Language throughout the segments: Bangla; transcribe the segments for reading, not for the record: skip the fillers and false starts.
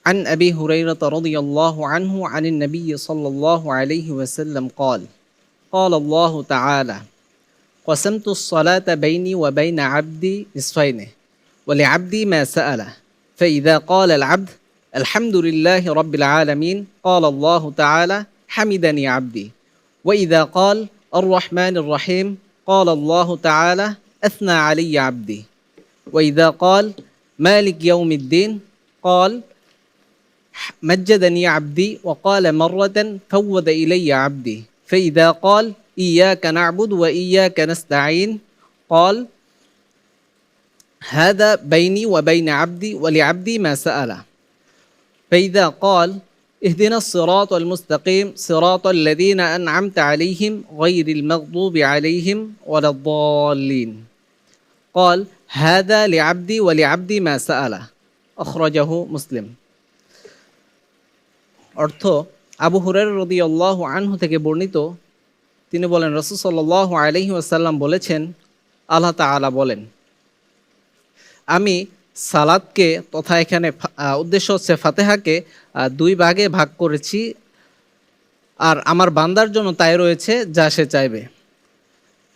عن أبي هريرة رضي الله عنه عن النبي صلى الله عليه وسلم قال قال الله تعالى قسمت الصلاة بيني وبين عبدي نصفين ولعبدي ما سأله فإذا قال العبد الحمد لله رب العالمين قال الله تعالى حمدني عبدي وإذا قال الرحمن الرحيم قال الله تعالى أثنى علي عبدي وإذا قال مالك يوم الدين قال مجدني عبدي وقال مرة فوض إلي عبدي فإذا قال إياك نعبد وإياك نستعين قال هذا بيني وبين عبدي ولعبدي ما سأله فإذا قال اهدنا الصراط المستقيم صراط الذين أنعمت عليهم غير المغضوب عليهم ولا الضالين قال هذا لعبدي ولعبدي ما سأله أخرجه مسلم অর্থ আবু হুরায়রা রাদিয়াল্লাহু আনহু থেকে বর্ণিত তিনি বলেন রাসূল সাল্লাল্লাহু আলাইহি ওয়াসাল্লাম বলেছেন আল্লাহ তাআলা বলেন আমি সালাতকে তথা এখানে উদ্দেশ্য হচ্ছে ফাতিহাকে দুই ভাগে ভাগ করেছি আর আমার বান্দার জন্য তাই রয়েছে যা সে চাইবে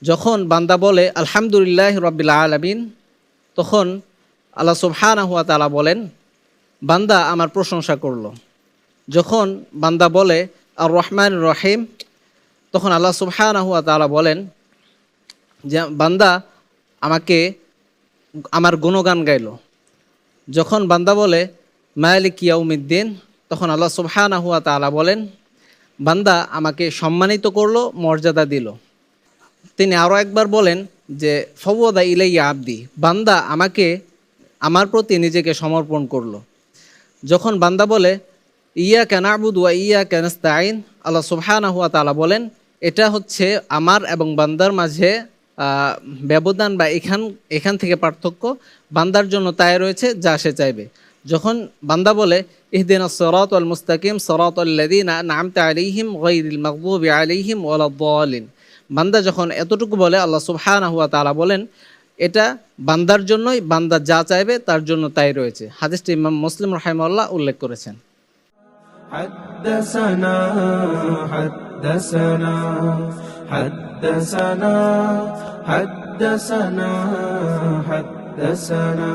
যখন বান্দা বলে আলহামদুলিল্লাহ রাব্বিল আলামিন তখন আল্লাহ সুবহানাহু ওয়া তাআলা বলেন বান্দা আমার প্রশংসা করলো যখন বান্দা বলে আর রহমান রহিম তখন আল্লাহ সুবহানাহু ওয়া তাআলা বলেন যে বান্দা আমাকে আমার গুণগান গাইল যখন বান্দা বলে মালিক ইয়াউমিদ্দিন তখন আল্লাহ সুবহানাহু ওয়া তাআলা বলেন বান্দা আমাকে সম্মানিত করলো মর্যাদা দিল তিনি আরও একবার বলেন যে ফওয়াদা ইলাইয়া আবদি বান্দা আমাকে আমার প্রতি নিজেকে সমর্পণ করলো যখন বান্দা বলে ইয়াকা না'বুদু ওয়া ইয়াকা নাস্তাঈন আল্লাহ সুবহানাহু ওয়া তাআলা বলেন এটা হচ্ছে আমার এবং বান্দার মাঝে ব্যবধান বা এখান থেকে পার্থক্য বান্দার জন্য তাই রয়েছে যা সে চাইবে যখন বান্দা বলে ইহদিনাস সিরাতাল মুস্তাকিম সিরাতাল লাযিনা আন'আমতা আলাইহিম গায়রিল মাগদুবি আলাইহিম ওয়ালাদ-দাল্লিন বান্দা যখন এতটুকু বলে আল্লাহ সুবহানাহু ওয়া তাআলা বলেন এটা বান্দার জন্যই বান্দা যা চাইবে তার জন্য তাই রয়েছে হাদিসটি ইমাম মুসলিম রাহিমাহুল্লাহ উল্লেখ করেছেন حدثنا حدثنا حدثنا حدثنا حدثنا